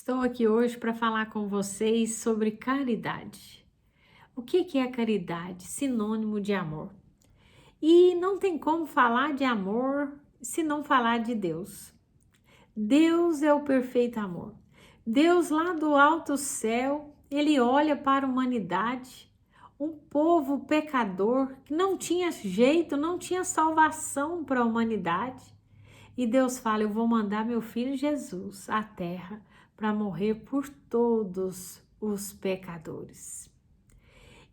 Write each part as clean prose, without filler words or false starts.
Estou aqui hoje para falar com vocês sobre caridade. O que é caridade? Sinônimo de amor. E não tem como falar de amor se não falar de Deus. Deus é o perfeito amor. Deus lá do alto céu, ele olha para a humanidade, um povo pecador que não tinha jeito, não tinha salvação para a humanidade. E Deus fala: eu vou mandar meu filho Jesus à terra para morrer por todos os pecadores.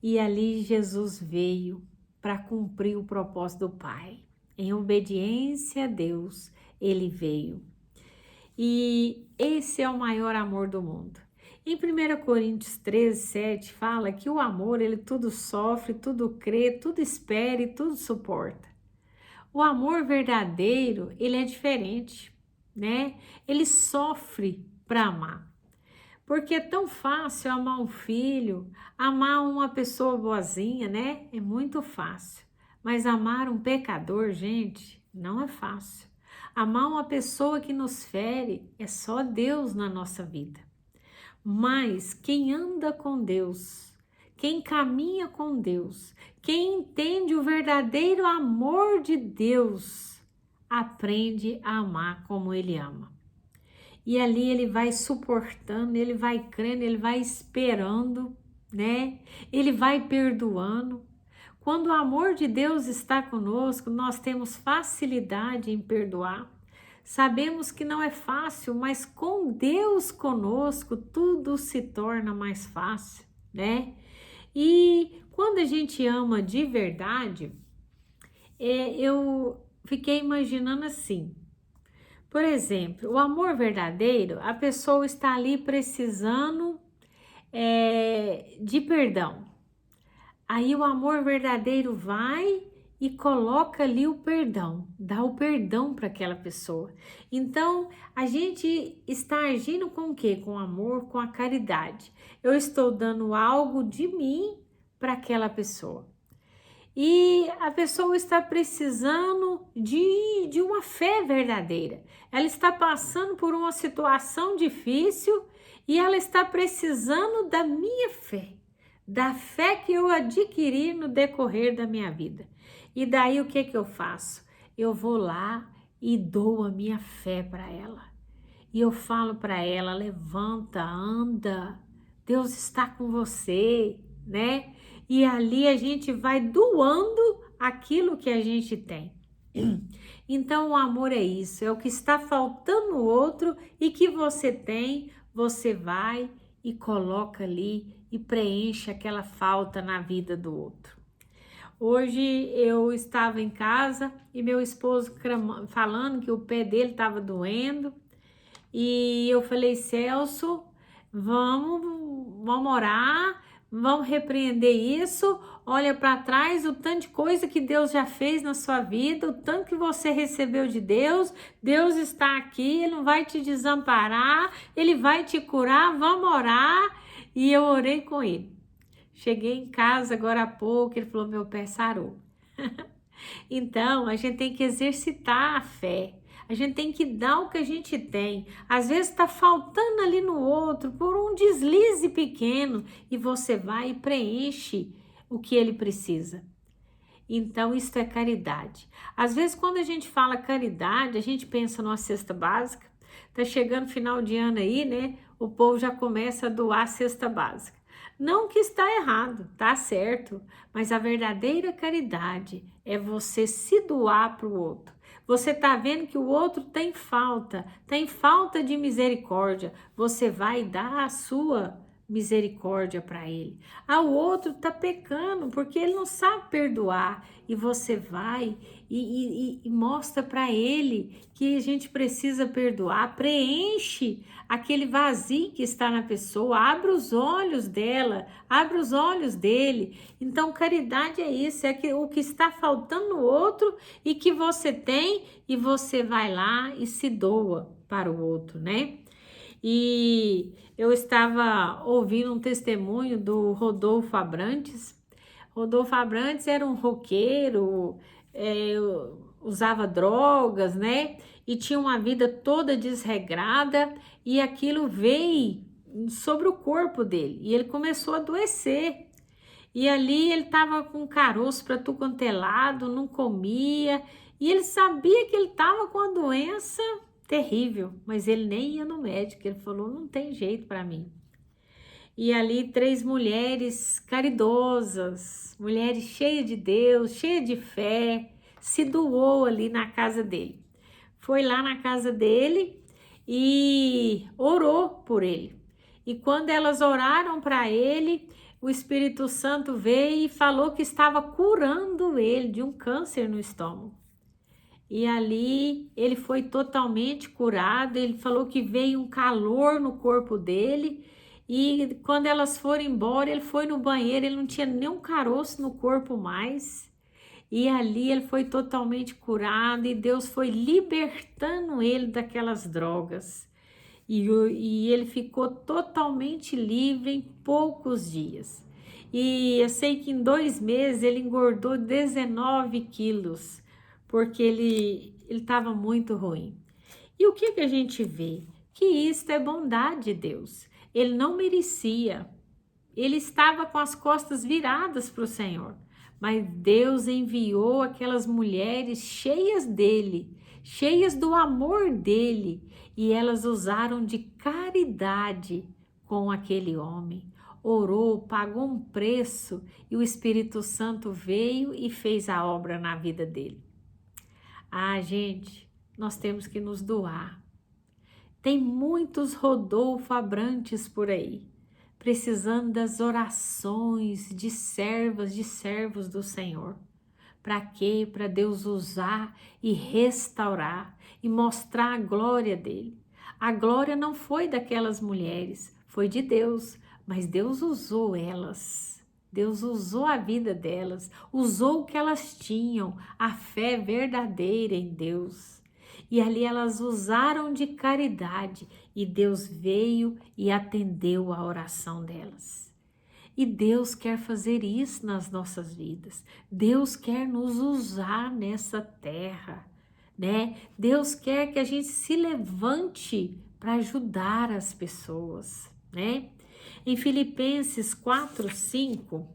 E ali Jesus veio para cumprir o propósito do Pai. Em obediência a Deus, ele veio. E esse é o maior amor do mundo. Em 1 Coríntios 13, 7 fala que o amor, ele tudo sofre, tudo crê, tudo espera e tudo suporta. O amor verdadeiro, ele é diferente, né? Ele sofre para amar. Porque é tão fácil amar um filho, amar uma pessoa boazinha, né? É muito fácil. Mas amar um pecador, gente, não é fácil. Amar uma pessoa que nos fere é só Deus na nossa vida. Mas quem anda com Deus, quem caminha com Deus, quem entende o verdadeiro amor de Deus, aprende a amar como Ele ama. E ali ele vai suportando, ele vai crendo, ele vai esperando, né? Ele vai perdoando. Quando o amor de Deus está conosco, nós temos facilidade em perdoar. Sabemos que não é fácil, mas com Deus conosco, tudo se torna mais fácil, né? E quando a gente ama de verdade, eu fiquei imaginando assim. Por exemplo, o amor verdadeiro, a pessoa está ali precisando de perdão. Aí o amor verdadeiro vai e coloca ali o perdão, dá o perdão para aquela pessoa. Então, a gente está agindo com o quê? Com amor, com a caridade. Eu estou dando algo de mim para aquela pessoa. E a pessoa está precisando de uma fé verdadeira. Ela está passando por uma situação difícil e ela está precisando da minha fé, da fé que eu adquiri no decorrer da minha vida. E daí o que eu faço? Eu vou lá e dou a minha fé para ela. E eu falo para ela: levanta, anda, Deus está com você, né? E ali a gente vai doando aquilo que a gente tem. Então o amor é isso, é o que está faltando no outro e que você tem, você vai e coloca ali e preenche aquela falta na vida do outro. Hoje eu estava em casa e meu esposo falando que o pé dele estava doendo. E eu falei: Celso, vamos orar, vamos repreender isso. Olha para trás o tanto de coisa que Deus já fez na sua vida, o tanto que você recebeu de Deus. Deus está aqui, Ele não vai te desamparar, Ele vai te curar, vamos orar. E eu orei com ele. Cheguei em casa agora há pouco, ele falou: meu pé sarou. Então, a gente tem que exercitar a fé. A gente tem que dar o que a gente tem. Às vezes está faltando ali no outro por um deslize pequeno e você vai e preenche o que ele precisa. Então, isso é caridade. Às vezes, quando a gente fala caridade, a gente pensa numa cesta básica. Tá chegando final de ano aí, né? O povo já começa a doar cesta básica. Não que está errado, tá certo, mas a verdadeira caridade é você se doar para o outro. Você tá vendo que o outro tem falta de misericórdia, você vai dar a sua misericórdia para ele. O outro tá pecando porque ele não sabe perdoar e você vai e mostra para ele que a gente precisa perdoar, preenche aquele vazio que está na pessoa, abre os olhos dela, abre os olhos dele. Então caridade é isso, é o que está faltando no outro e que você tem e você vai lá e se doa para o outro, né? E eu estava ouvindo um testemunho do Rodolfo Abrantes. Rodolfo Abrantes era um roqueiro, usava drogas, né? e tinha uma vida toda desregrada e aquilo veio sobre o corpo dele e ele começou a adoecer. E ali ele estava com caroço para tudo quanto é lado, não comia, e ele sabia que ele estava com uma doença terrível, mas ele nem ia no médico, ele falou, não tem jeito para mim. E ali 3 mulheres caridosas, mulheres cheias de Deus, cheias de fé, se doou ali na casa dele. Foi lá na casa dele e orou por ele. E quando elas oraram para ele, o Espírito Santo veio e falou que estava curando ele de um câncer no estômago. E ali ele foi totalmente curado, ele falou que veio um calor no corpo dele. E quando elas foram embora, ele foi no banheiro, ele não tinha nenhum caroço no corpo mais. E ali ele foi totalmente curado e Deus foi libertando ele daquelas drogas. E ele ficou totalmente livre em poucos dias. E eu sei que em 2 meses ele engordou 19 quilos, porque ele estava muito ruim. E o que a gente vê? Que isto é bondade de Deus. Ele não merecia, ele estava com as costas viradas para o Senhor, mas Deus enviou aquelas mulheres cheias dele, cheias do amor dele, e elas usaram de caridade com aquele homem. Orou, pagou um preço e o Espírito Santo veio e fez a obra na vida dele. Ah, gente, nós temos que nos doar. Tem muitos Rodolfo Abrantes por aí, precisando das orações de servas, de servos do Senhor. Para quê? Para Deus usar e restaurar e mostrar a glória dele. A glória não foi daquelas mulheres, foi de Deus, mas Deus usou elas. Deus usou a vida delas, usou o que elas tinham, a fé verdadeira em Deus. E ali elas usaram de caridade e Deus veio e atendeu a oração delas. E Deus quer fazer isso nas nossas vidas. Deus quer nos usar nessa terra, né? Deus quer que a gente se levante para ajudar as pessoas, né? Em Filipenses 4:5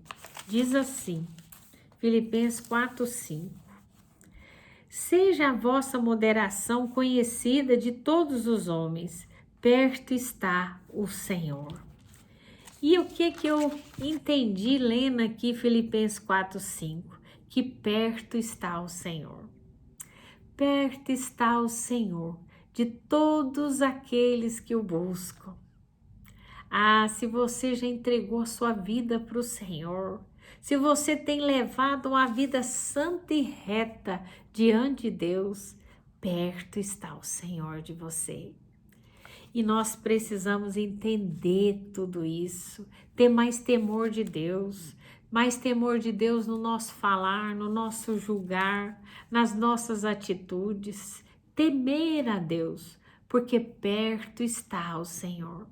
diz assim, Filipenses 4:5: seja a vossa moderação conhecida de todos os homens, perto está o Senhor. E o que eu entendi lendo aqui Filipenses 4:5? Que perto está o Senhor. Perto está o Senhor de todos aqueles que o buscam. Ah, se você já entregou a sua vida para o Senhor, se você tem levado uma vida santa e reta diante de Deus, perto está o Senhor de você. E nós precisamos entender tudo isso, ter mais temor de Deus no nosso falar, no nosso julgar, nas nossas atitudes, temer a Deus, porque perto está o Senhor.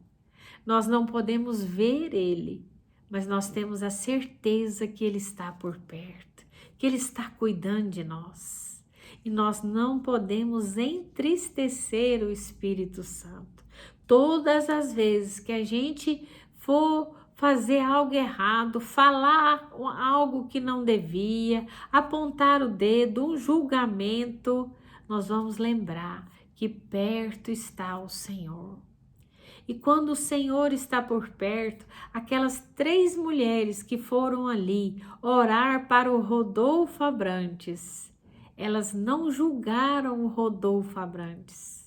Nós não podemos ver Ele, mas nós temos a certeza que Ele está por perto, que Ele está cuidando de nós. E nós não podemos entristecer o Espírito Santo. Todas as vezes que a gente for fazer algo errado, falar algo que não devia, apontar o dedo, um julgamento, nós vamos lembrar que perto está o Senhor. E quando o Senhor está por perto, aquelas 3 mulheres que foram ali orar para o Rodolfo Abrantes, elas não julgaram o Rodolfo Abrantes.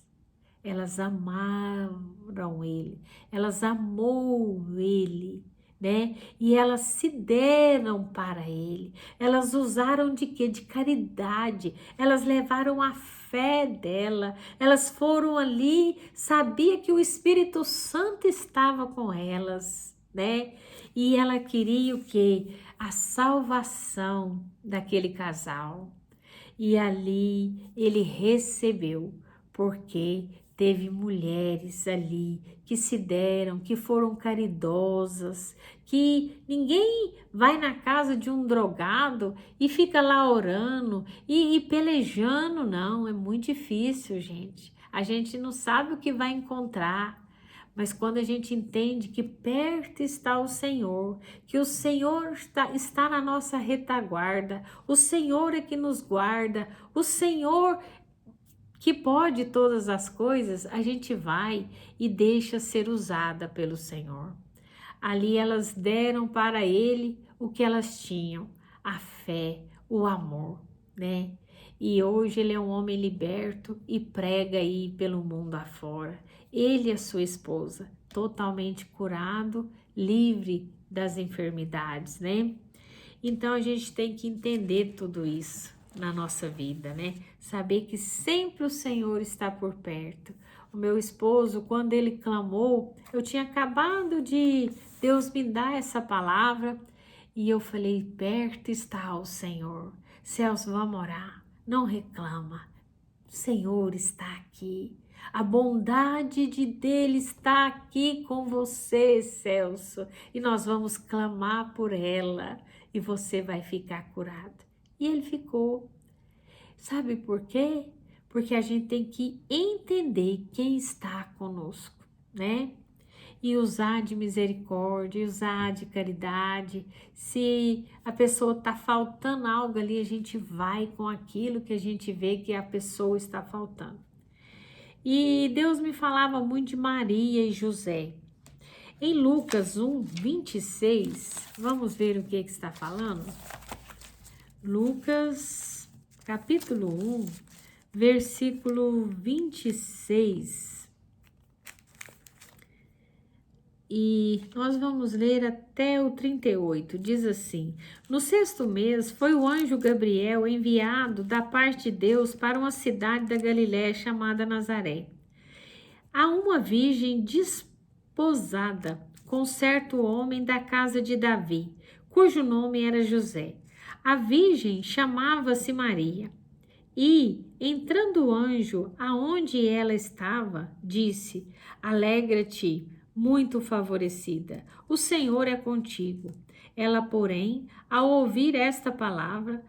Elas amaram ele, elas amou ele, né? E elas se deram para ele. Elas usaram de quê? De caridade. Elas levaram a fé dela. Elas foram ali, sabia que o Espírito Santo estava com elas, né? E ela queria o quê? A salvação daquele casal. E ali ele recebeu, porque teve mulheres ali que se deram, que foram caridosas, que ninguém vai na casa de um drogado e fica lá orando e pelejando, não, é muito difícil, gente. A gente não sabe o que vai encontrar. Mas quando a gente entende que perto está o Senhor, que o Senhor está na nossa retaguarda, o Senhor é que nos guarda, o Senhor que pode todas as coisas, a gente vai e deixa ser usada pelo Senhor. Ali elas deram para ele o que elas tinham, a fé, o amor, né? E hoje ele é um homem liberto e prega aí pelo mundo afora. Ele e a sua esposa, totalmente curado, livre das enfermidades, né? Então a gente tem que entender tudo isso na nossa vida, né? Saber que sempre o Senhor está por perto. O meu esposo, quando ele clamou, eu tinha acabado de Deus me dar essa palavra e eu falei: perto está o Senhor. Celso, vamos orar. Não reclama. O Senhor está aqui. A bondade dele está aqui com você, Celso. E nós vamos clamar por ela e você vai ficar curado. E ele ficou. Sabe por quê? Porque a gente tem que entender quem está conosco, né? E usar de misericórdia, usar de caridade. Se a pessoa está faltando algo ali, a gente vai com aquilo que a gente vê que a pessoa está faltando. E Deus me falava muito de Maria e José. Em Lucas 1, 26, vamos ver o que está falando? Lucas, capítulo 1, versículo 26. E nós vamos ler até o 38, diz assim: no sexto mês foi o anjo Gabriel enviado da parte de Deus para uma cidade da Galiléia chamada Nazaré, a uma virgem desposada com certo homem da casa de Davi, cujo nome era José. A virgem chamava-se Maria. E, entrando o anjo aonde ela estava, disse: alegra-te, muito favorecida, o Senhor é contigo. Ela, porém, ao ouvir esta palavra,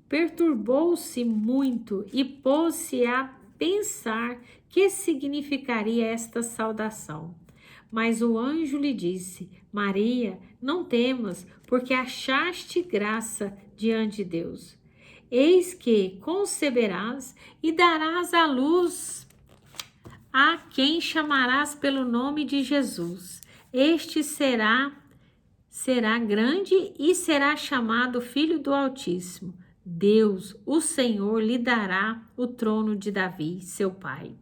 perturbou-se muito e pôs-se a pensar que significaria esta saudação. Mas o anjo lhe disse: Maria, não temas, porque achaste graça diante de Deus. Eis que conceberás e darás à luz a quem chamarás pelo nome de Jesus. Este será grande e será chamado Filho do Altíssimo. Deus, o Senhor, lhe dará o trono de Davi, seu pai.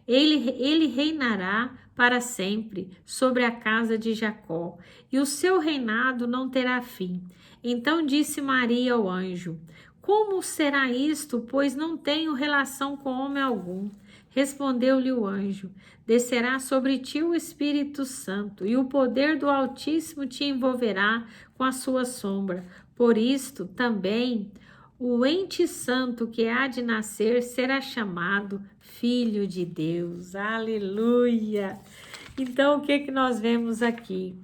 Ele reinará para sempre sobre a casa de Jacó, e o seu reinado não terá fim. Então disse Maria ao anjo: como será isto, pois não tenho relação com homem algum? Respondeu-lhe o anjo: descerá sobre ti o Espírito Santo, e o poder do Altíssimo te envolverá com a sua sombra. Por isto também o ente santo que há de nascer será chamado Filho de Deus. Aleluia! Então, o que nós vemos aqui?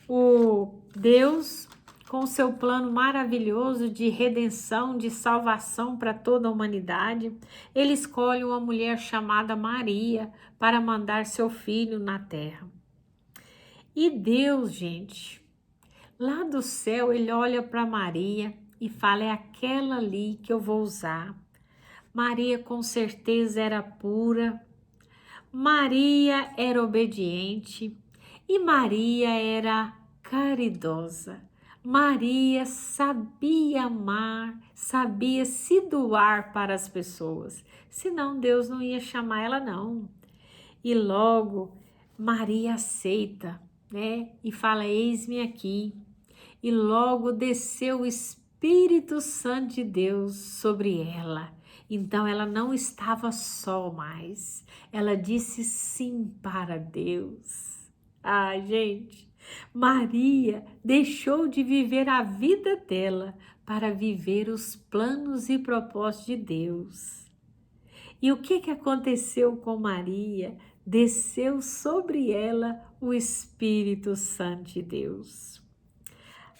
O Deus, com seu plano maravilhoso de redenção, de salvação para toda a humanidade, ele escolhe uma mulher chamada Maria para mandar seu filho na terra. E Deus, gente, lá do céu, ele olha para Maria e fala: é aquela ali que eu vou usar. Maria com certeza era pura, Maria era obediente e Maria era caridosa. Maria sabia amar, sabia se doar para as pessoas, senão Deus não ia chamar ela não. E logo Maria aceita, né? E fala: eis-me aqui. E logo desceu o Espírito Santo de Deus sobre ela. Então ela não estava só mais. Ela disse sim para Deus. Ai, gente, Maria deixou de viver a vida dela para viver os planos e propósitos de Deus. E o que aconteceu com Maria? Desceu sobre ela o Espírito Santo de Deus.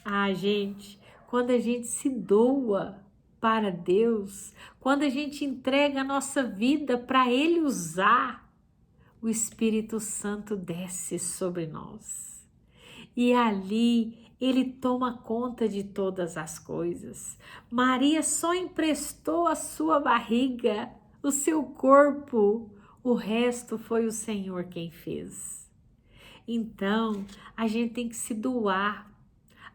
Ah, gente, quando a gente se doa para Deus, quando a gente entrega a nossa vida para Ele usar, o Espírito Santo desce sobre nós. E ali Ele toma conta de todas as coisas. Maria só emprestou a sua barriga, o seu corpo, o resto foi o Senhor quem fez. Então, a gente tem que se doar.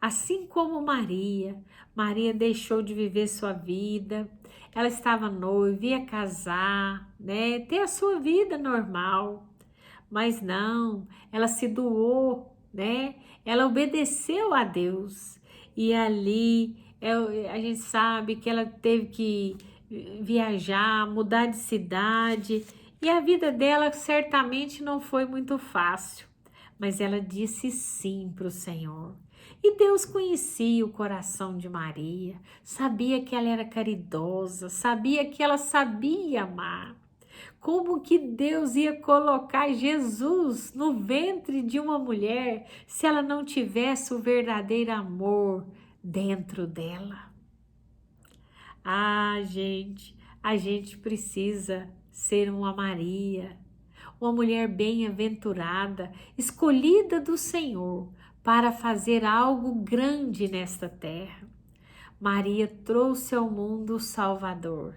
Assim como Maria deixou de viver sua vida, ela estava noiva, ia casar, né, ter a sua vida normal, mas não, ela se doou, né, ela obedeceu a Deus e ali a gente sabe que ela teve que viajar, mudar de cidade e a vida dela certamente não foi muito fácil, mas ela disse sim para o Senhor. E Deus conhecia o coração de Maria, sabia que ela era caridosa, sabia que ela sabia amar. Como que Deus ia colocar Jesus no ventre de uma mulher se ela não tivesse o verdadeiro amor dentro dela? Ah, gente, a gente precisa ser uma Maria, uma mulher bem-aventurada, escolhida do Senhor para fazer algo grande nesta terra. Maria trouxe ao mundo o Salvador.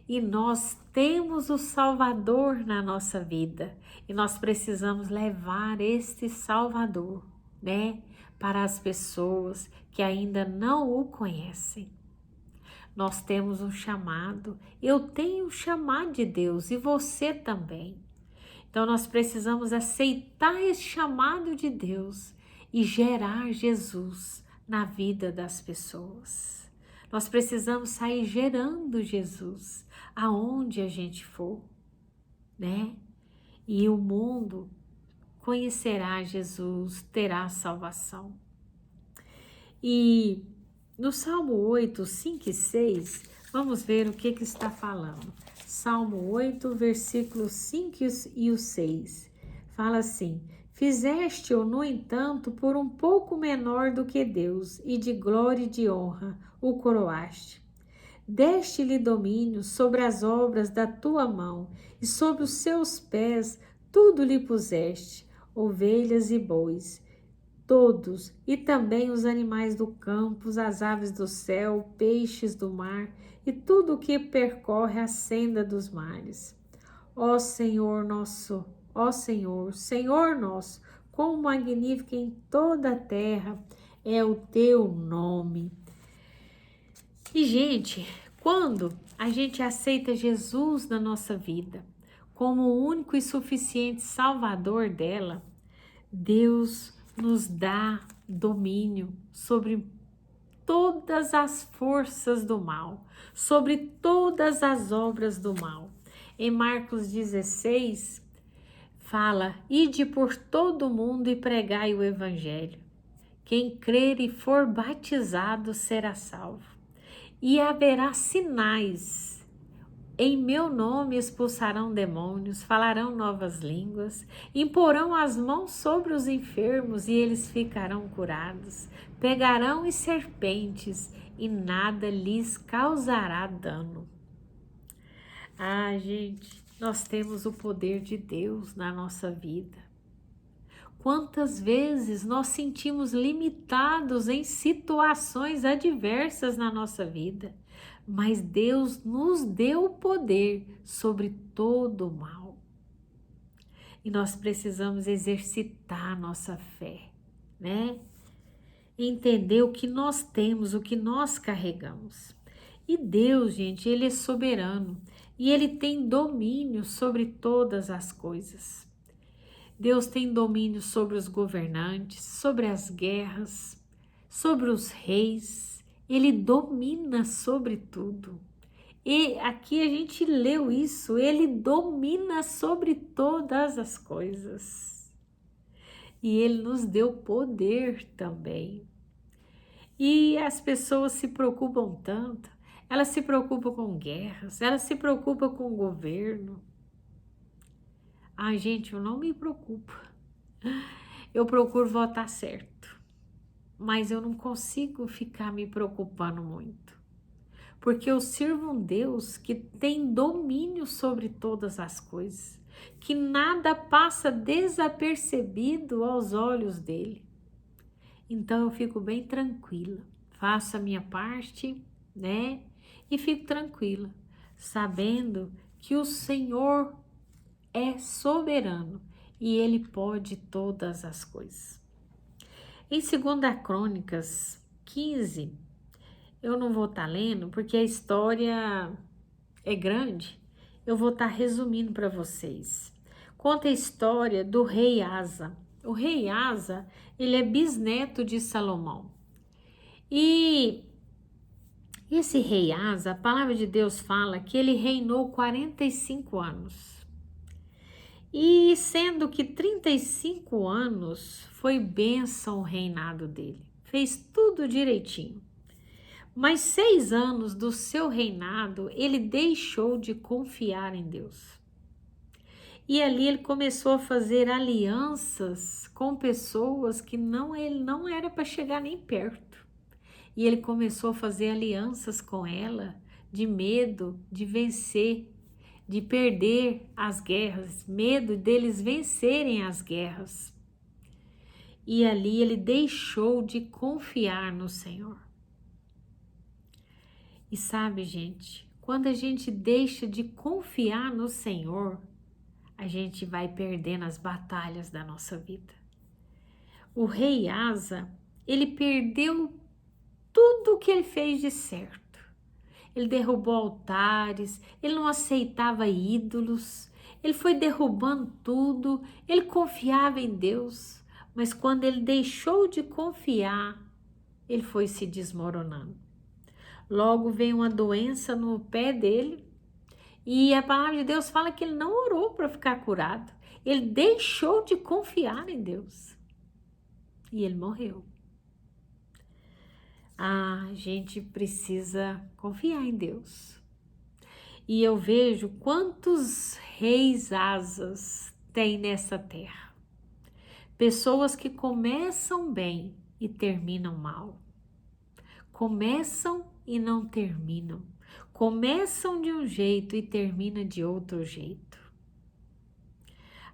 E nós temos o Salvador na nossa vida. E nós precisamos levar este Salvador, né, para as pessoas que ainda não o conhecem. Nós temos um chamado. Eu tenho um chamado de Deus e você também. Então nós precisamos aceitar esse chamado de Deus e gerar Jesus na vida das pessoas. Nós precisamos sair gerando Jesus aonde a gente for, né? E o mundo conhecerá Jesus, terá salvação. E no Salmo 8, 5 e 6, vamos ver o que está falando. Salmo 8, versículos 5 e o 6. Fala assim: Fizeste-o, no entanto, por um pouco menor do que Deus, e de glória e de honra o coroaste. Deste-lhe domínio sobre as obras da tua mão, e sobre os seus pés tudo lhe puseste, ovelhas e bois, todos, e também os animais do campo, as aves do céu, peixes do mar, e tudo o que percorre a senda dos mares. Ó Senhor nosso, ó Senhor, Senhor nosso, quão magnífico em toda a terra é o teu nome. E, gente, quando a gente aceita Jesus na nossa vida como o único e suficiente Salvador dela, Deus nos dá domínio sobre todas as forças do mal, sobre todas as obras do mal. Em Marcos 16, fala: Ide por todo o mundo e pregai o evangelho. Quem crer e for batizado será salvo. E haverá sinais. Em meu nome expulsarão demônios, falarão novas línguas, imporão as mãos sobre os enfermos e eles ficarão curados. Pegarão em serpentes e nada lhes causará dano. Ah, gente, nós temos o poder de Deus na nossa vida. Quantas vezes nós sentimos limitados em situações adversas na nossa vida, mas Deus nos deu poder sobre todo o mal. E nós precisamos exercitar nossa fé, né? Entender o que nós temos, o que nós carregamos. E Deus, gente, Ele é soberano e Ele tem domínio sobre todas as coisas. Deus tem domínio sobre os governantes, sobre as guerras, sobre os reis. Ele domina sobre tudo. E aqui a gente leu isso, ele domina sobre todas as coisas. E ele nos deu poder também. E as pessoas se preocupam tanto, ela se preocupa com guerras, ela se preocupa com o governo. Ai, gente, eu não me preocupo. Eu procuro votar certo, mas eu não consigo ficar me preocupando muito, porque eu sirvo um Deus que tem domínio sobre todas as coisas, que nada passa desapercebido aos olhos dele. Então eu fico bem tranquila, faço a minha parte, né? E fico tranquila, sabendo que o Senhor é soberano e ele pode todas as coisas. Em 2 Crônicas 15, eu não vou estar lendo porque a história é grande, eu vou estar resumindo para vocês. Conta a história do rei Asa. O rei Asa, ele é bisneto de Salomão. E esse rei Asa, a palavra de Deus fala que ele reinou 45 anos. E sendo que 35 anos foi bênção o reinado dele. Fez tudo direitinho. Mas 6 anos do seu reinado, ele deixou de confiar em Deus. E ali ele começou a fazer alianças com pessoas que ele não era para chegar nem perto. E ele começou a fazer alianças com ela de medo de vencer, de perder as guerras, medo deles vencerem as guerras. E ali ele deixou de confiar no Senhor. E sabe, gente, quando a gente deixa de confiar no Senhor, a gente vai perdendo as batalhas da nossa vida. O rei Asa, ele perdeu tudo o que ele fez de certo. Ele derrubou altares, ele não aceitava ídolos, ele foi derrubando tudo, ele confiava em Deus, mas quando ele deixou de confiar, ele foi se desmoronando. Logo veio uma doença no pé dele e a palavra de Deus fala que ele não orou para ficar curado, ele deixou de confiar em Deus e ele morreu. A gente precisa confiar em Deus. E eu vejo quantos reis Asas tem nessa terra. Pessoas que começam bem e terminam mal. Começam e não terminam. Começam de um jeito e terminam de outro jeito.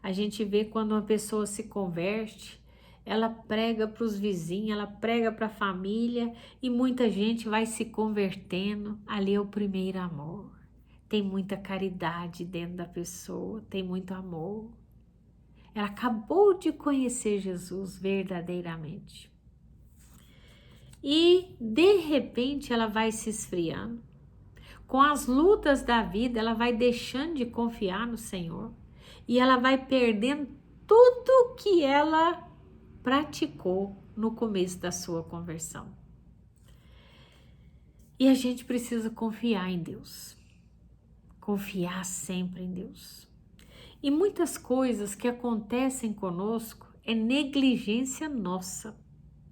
A gente vê quando uma pessoa se converte, ela prega para os vizinhos, ela prega para a família e muita gente vai se convertendo. Ali é o primeiro amor. Tem muita caridade dentro da pessoa, tem muito amor. Ela acabou de conhecer Jesus verdadeiramente. E de repente ela vai se esfriando. Com as lutas da vida, ela vai deixando de confiar no Senhor. E ela vai perdendo tudo que ela praticou no começo da sua conversão. E a gente precisa confiar em Deus. Confiar sempre em Deus. E muitas coisas que acontecem conosco é negligência nossa,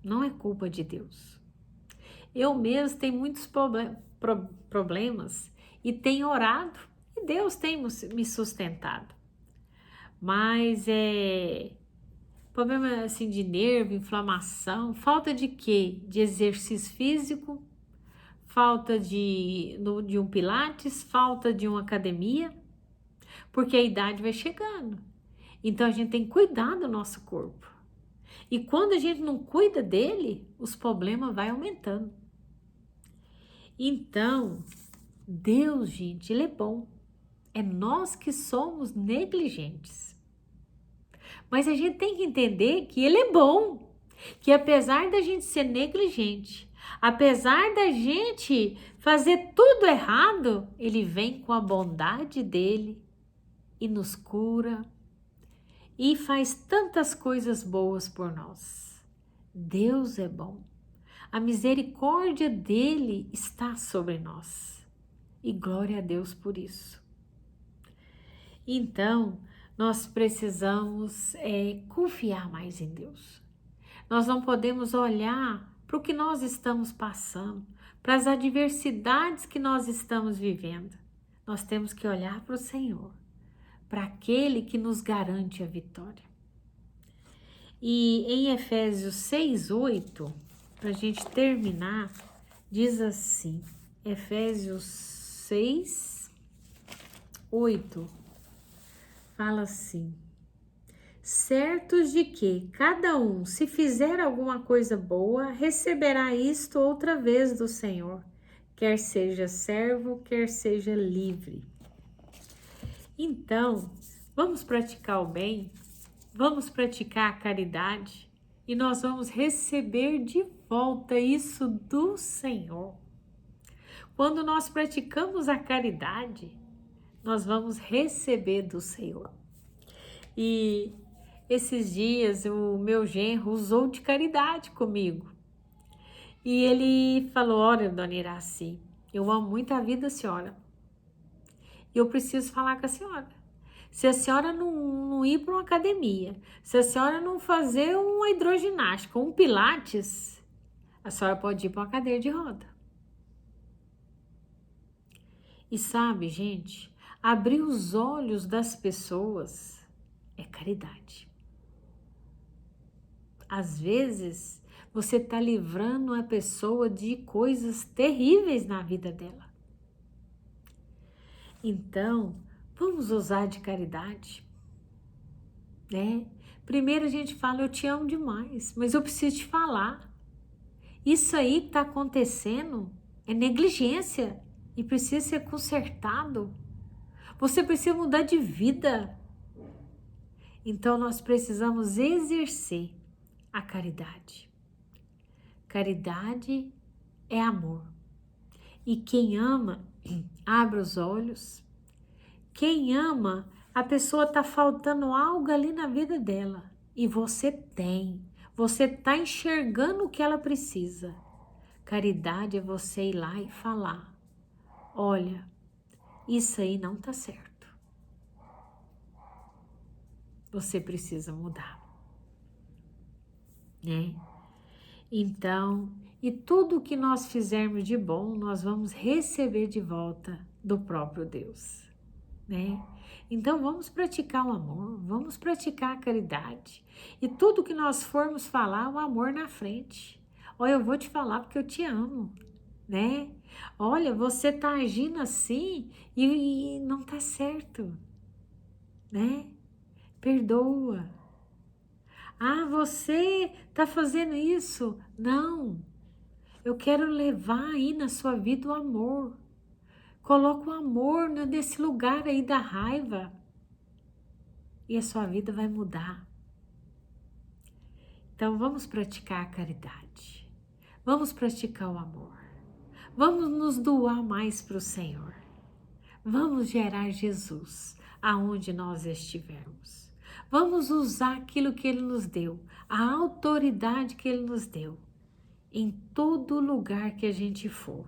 não é culpa de Deus. Eu mesmo tenho muitos problemas e tenho orado e Deus tem me sustentado. Mas problema assim de nervo, inflamação, falta de quê? De exercício físico, falta de um pilates, falta de uma academia, porque a idade vai chegando. Então a gente tem que cuidar do nosso corpo. E quando a gente não cuida dele, os problemas vão aumentando. Então, Deus, gente, ele é bom. É nós que somos negligentes. Mas a gente tem que entender que ele é bom. Que apesar da gente ser negligente, apesar da gente fazer tudo errado, ele vem com a bondade dele e nos cura e faz tantas coisas boas por nós. Deus é bom. A misericórdia dele está sobre nós. E glória a Deus por isso. Então, nós precisamos confiar mais em Deus. Nós não podemos olhar para o que nós estamos passando, para as adversidades que nós estamos vivendo. Nós temos que olhar para o Senhor, para aquele que nos garante a vitória. E em Efésios 6:8, para a gente terminar, diz assim, Efésios 6:8, fala assim: certos de que cada um, se fizer alguma coisa boa, receberá isto outra vez do Senhor, quer seja servo, quer seja livre. Então, vamos praticar o bem, vamos praticar a caridade e nós vamos receber de volta isso do Senhor. Quando nós praticamos a caridade, nós vamos receber do Senhor. E esses dias o meu genro usou de caridade comigo. E ele falou: olha, dona Iraci, eu amo muito a vida, senhora. E eu preciso falar com a senhora. Se a senhora não ir para uma academia, se a senhora não fazer uma hidroginástica, um pilates, a senhora pode ir para uma cadeira de roda. E sabe, gente, abrir os olhos das pessoas é caridade. Às vezes, você está livrando a pessoa de coisas terríveis na vida dela. Então, vamos usar de caridade, né? Primeiro a gente fala, eu te amo demais, mas eu preciso te falar. Isso aí que está acontecendo é negligência e precisa ser consertado. Você precisa mudar de vida. Então, nós precisamos exercer a caridade. Caridade é amor. E quem ama, abre os olhos. Quem ama, a pessoa está faltando algo ali na vida dela. E você tem. Você está enxergando o que ela precisa. Caridade é você ir lá e falar: olha, isso aí não está certo. Você precisa mudar. Né? Então, e tudo que nós fizermos de bom, nós vamos receber de volta do próprio Deus, né? Então, vamos praticar o amor, vamos praticar a caridade. E tudo que nós formos falar, o amor na frente. Olha, eu vou te falar porque eu te amo, né? Olha, você tá agindo assim e não tá certo, né? Perdoa. Ah, você tá fazendo isso? Não. Eu quero levar aí na sua vida o amor. Coloca o amor nesse lugar aí da raiva. E a sua vida vai mudar. Então vamos praticar a caridade. Vamos praticar o amor. Vamos nos doar mais para o Senhor. Vamos gerar Jesus aonde nós estivermos. Vamos usar aquilo que Ele nos deu, a autoridade que Ele nos deu, em todo lugar que a gente for,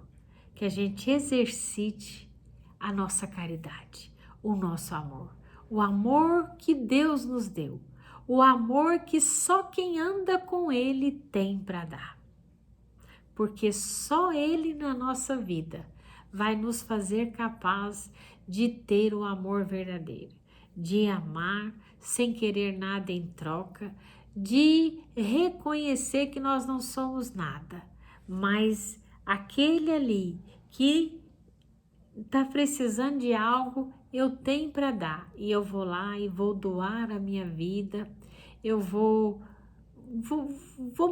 que a gente exercite a nossa caridade, o nosso amor, o amor que Deus nos deu, o amor que só quem anda com Ele tem para dar. Porque só Ele na nossa vida vai nos fazer capaz de ter o amor verdadeiro, de amar sem querer nada em troca, de reconhecer que nós não somos nada, mas aquele ali que está precisando de algo, eu tenho para dar e eu vou lá e vou doar a minha vida, eu vou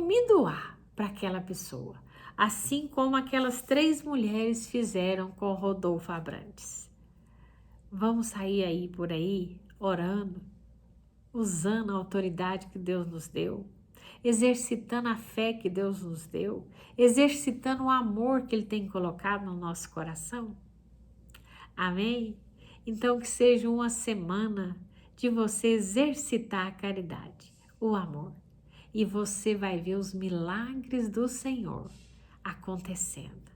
me doar para aquela pessoa, assim como aquelas 3 mulheres fizeram com Rodolfo Abrantes. Vamos sair aí por aí orando, usando a autoridade que Deus nos deu, exercitando a fé que Deus nos deu, exercitando o amor que Ele tem colocado no nosso coração. Amém? Então que seja uma semana de você exercitar a caridade, o amor, e você vai ver os milagres do Senhor acontecendo.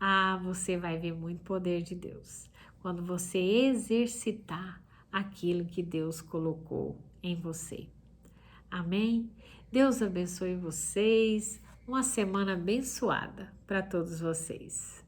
Ah, você vai ver muito poder de Deus quando você exercitar aquilo que Deus colocou em você. Amém? Deus abençoe vocês. Uma semana abençoada para todos vocês.